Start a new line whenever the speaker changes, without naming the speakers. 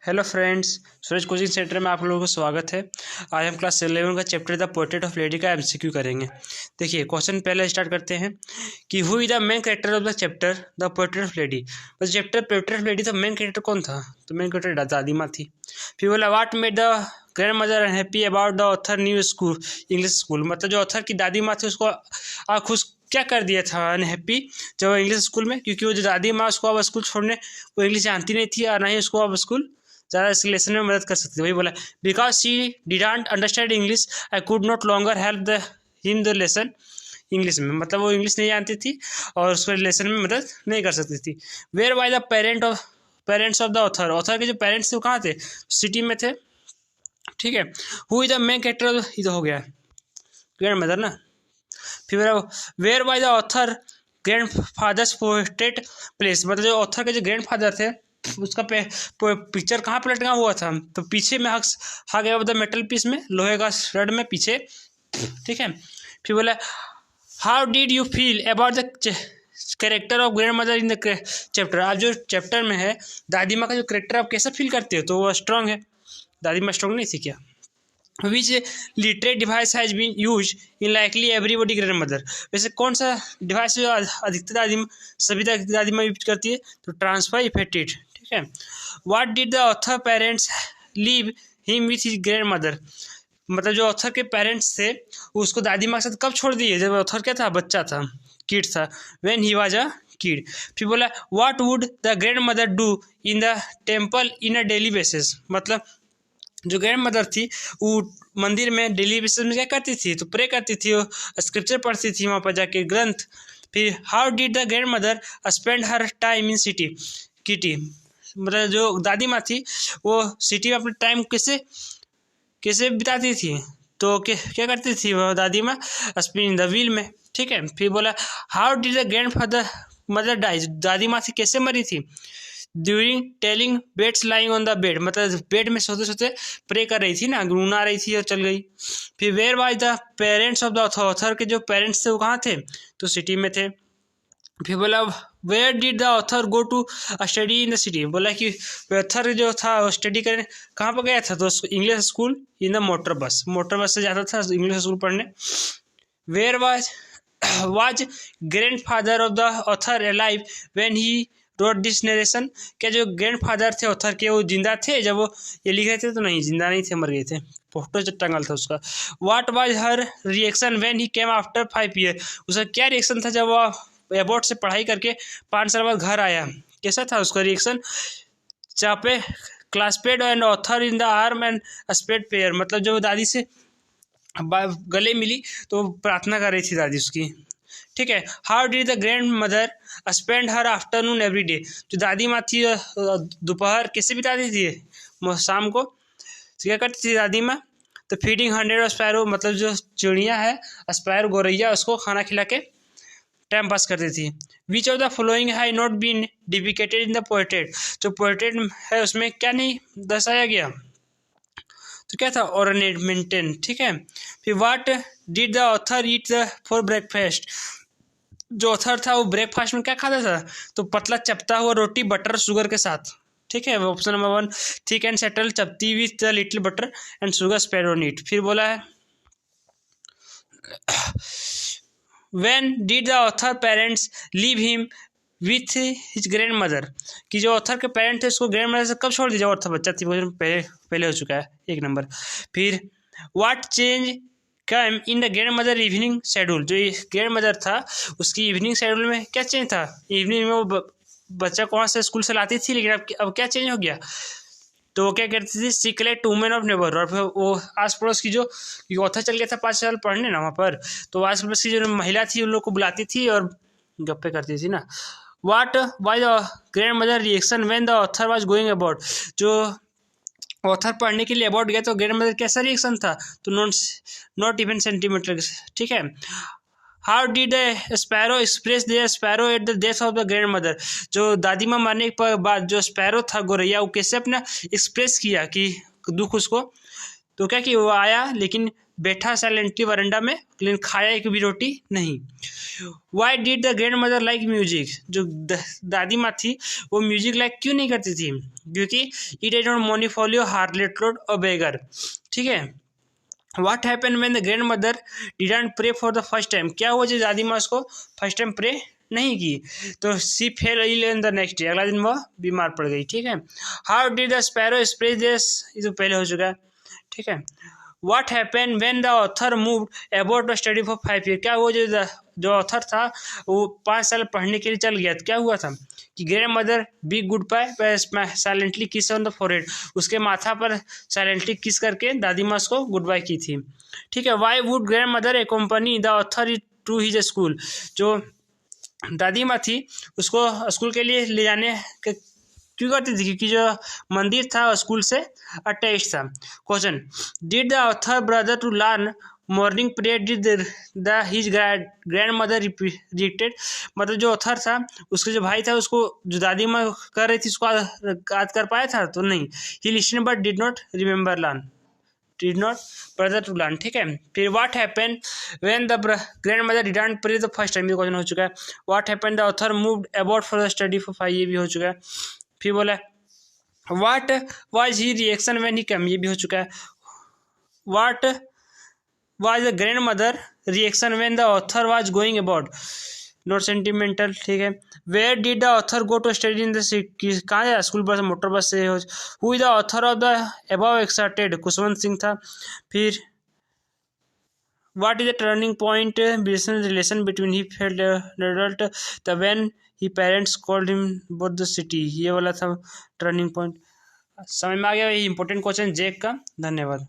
Hello friends, सूरज coaching centre में आप लोगों को स्वागत है। आज हम क्लास 11 का chapter the portrait of lady का एमसीक्यू करेंगे। देखिए, क्वेश्चन पहले स्टार्ट करते हैं कि who is the main character of the chapter the portrait of lady. बस चैप्टर पोर्ट्रेट ऑफ लेडी, तो मेन कैरेक्टर कौन था? तो मेन कैरेक्टर दादी माँ थी। फिर बोला what made the grand mother unhappy about the author new school English school. मतलब जो ऑथर की दादी माँ थी उसको खुश क्या कर दिया था, अनहैप्पी, जब इंग्लिश स्कूल में, क्योंकि वो जो दादी माँ उसको अब स्कूल छोड़ने, वो इंग्लिश जानती नहीं थी और ना ही उसको अब स्कूल ज़्यादा इस लेसन में मदद कर सकती है। वही बोला because she didn't understand English I could not longer help the him the lesson English में। मतलब वो इंग्लिश नहीं जानती थी और उसको लेसन में मदद नहीं कर सकती थी। Where by the parents of the author के जो पेरेंट्स थे वो कहाँ थे? सिटी में थे। ठीक है। Who is the main character? ये तो हो गया ग्रैंड मदर ना। फिर where by the author grand father's portrait place. मतलब जो ऑथर के जो ग्रैंड फादर थे उसका पिक्चर कहाँ पे लटका हुआ था? तो पीछे में हग गया द मेटल पीस में, लोहे का रड में पीछे। ठीक है। फिर बोला how did you feel about the character of grand mother in the chapter. आप जो चैप्टर में है दादी माँ का जो कैरेक्टर आप कैसा फील करते हो? तो वो स्ट्रांग है। दादी माँ स्ट्रांग नहीं थी क्या? Which literary device has been use in likely everybody grandmother. वैसे कौन सा डिवाइस जो अधिकतर सभी दादी माँ यूज करती है? तो ट्रांसफर इफेक्टेड। ठीक है। What did the author parents leave him with his grand mother. मतलब जो ऑथर के पेरेंट्स थे उसको दादी माँ के साथ कब छोड़ दिए? जब ऑथर क्या था? बच्चा था, किड था, when he was a kid. फिर बोला what would the grand mother do in the temple in a daily basis. मतलब जो ग्रैंड मदर थी वो मंदिर में डेली बेसिस में क्या करती थी? तो प्रे करती थी, वो स्क्रिप्चर पढ़ती थी वहाँ पर जाके, ग्रंथ। फिर how did the grand mother spend her time in kitty. मतलब जो दादी माँ थी वो सिटी में अपना टाइम कैसे बिताती थी? तो क्या करती थी वो दादी माँ? स्पिन द व्हील में। ठीक है। फिर बोला how did the grand father mother dies. दादी माँ थी कैसे मरी थी? During telling beds lying on the bed. मतलब बेड में सोते सोते प्रे कर रही थी ना, गुनगुना रही थी और चल गई। फिर where was the parents of the author के जो पेरेंट्स थे वो कहाँ थे? तो सिटी में थे। फिर बोला where did the author go to study in the city. बोला कि ऑथर जो था वो स्टडी करने कहाँ पर गया था? तो English school in the motor bus से जाता था इंग्लिश स्कूल पढ़ने। Where was grand father of the author alive when he rode this narration. क्या जो ग्रैंड फादर थे ऑथर के वो जिंदा थे जब वो ये लिख रहे थे? तो नहीं, जिंदा नहीं थे, मर गए थे। फोटो जो टंगल था उसका। What was her reaction when he came after 5 year. उसका क्या रिएक्शन था जब वो एबॉर्ड से पढ़ाई करके 5 साल बाद घर आया? कैसा था उसका रिएक्शन? चापे clasped and author in the arm and spread pair. मतलब जब दादी से गले मिली तो प्रार्थना कर रही थी दादी उसकी। ठीक है। How did the grand mother spend her afternoon every day. जो दादी माँ थी दोपहर कैसे बिताती थी? शाम को क्या करती थी दादी माँ? तो फीडिंग 100 स्पैरो। मतलब जो चिड़िया है स्पैरो, गौरैया, उसको खाना खिला के टाइम पास करती थी। Which of the following has not been depicted in the portrait. जो पोर्ट्रेट है उसमें क्या नहीं दर्शाया गया? तो क्या था? ऑर्नामेंटन। ठीक है। फिर what did the author eat the for breakfast. जो ऑथर था वो ब्रेकफास्ट में क्या खाता था? तो पतला चपता हुआ रोटी बटर शुगर के साथ। ठीक है। Option number 1 thick and stale chapati with the little butter and sugar spread on it. फिर बोला है when did the author parents leave him with his grand mother. कि जो ऑथर के पेरेंट थे उसको ग्रैंड मदर से कब छोड़ दिया? ऑथर बच्चा थी, पहले हो चुका है 1 नंबर। फिर what change come in the grand mother evening schedule. जो ग्रैंड मदर था उसकी इवनिंग शेड्यूल में क्या चेंज था? इवनिंग में वो बच्चा को वहाँ से स्कूल से लाती थी, लेकिन अब क्या चेंज हो गया? तो वो क्या करती थी? सी कलेक्ट वुमेन ऑफ नेबर। और फिर वो आस पड़ोस की जो ऑथर चल गया था 5 साल पढ़ने ना वहाँ पर, तो आस पड़ोस की जो महिला थी उन लोग को बुलाती थी और गप्पे करती थी ना। What was the grand mother reaction when the author was going about. जो ऑथर पढ़ने के लिए अबाउट गया तो ग्रैंड मदर कैसा रिएक्शन था? तो नॉट इवन सेंटीमीटर। ठीक है। How did sparrow express their sparrow at the death of the grand mother. जो दादी माँ मरने के बाद जो स्पैरो था गौरैया, वो कैसे अपना एक्सप्रेस किया कि दुख उसको? तो क्या कि वो आया लेकिन बैठा साइलेंटली वरांडा में, लेकिन खाया एक भी रोटी नहीं। Why did the grand mother like music, जो दादी माँ थी वो म्यूजिक लाइक क्यों नहीं करती थी, क्योंकि इट इज नॉट मोनीफोलियो हार्लेट रोड और बेगर। ठीक है। What happened when the grandmother didn't pray for the first time, क्या हुआ जो दादी माँ उसको फर्स्ट टाइम प्रे नहीं की, तो she fell ill in the next day, अगला दिन वह बीमार पड़ गई। ठीक है। How did the sparrow spray this, ये तो पहले हो चुका है। ठीक है। What happened when the author moved abroad to study for 5 years, क्या हुआ जो ऑथर था वो 5 साल पढ़ने के लिए चल गया, क्या हुआ था कि grand mother bid goodbye silently kiss on the forehead, उसके माथा पर साइलेंटली किस करके दादी माँ उसको गुड बाय की थी। ठीक है। Why would grandmother accompany the author to his school, जो दादी माँ थी उसको स्कूल के लिए ले जाने के क्यों करती थी, क्योंकि जो मंदिर था स्कूल से अटैच था। Question, did the author brother to learn morning prayer did the his grand mother rejected, मतलब जो ऑथर था उसके जो भाई था उसको जो दादी माँ कर रही थी उसको याद कर पाया था, तो नहीं। He listen but did not remember learn, did not bother to learn. ठीक है। फिर what happen when the grandmother didn't pray the first time, ये क्वेश्चन हो चुका है। What happen the author moved about for the study for 5, ये भी हो चुका है। फिर बोला what was he reaction when he come, ये भी हो चुका है। What was the grand mother reaction when the author was going about, not sentimental. ठीक है। Where did the author go to study in the city, कहाँ जाए, school bus motor bus से। Who is the author of the above exerted, Khushwant Singh था। फिर what is the turning point relation between he failed adult the when he parents called him about the city, ये वाला था turning point. समझ में आ गया, ये इंपॉर्टेंट क्वेश्चन जेक का। धन्यवाद।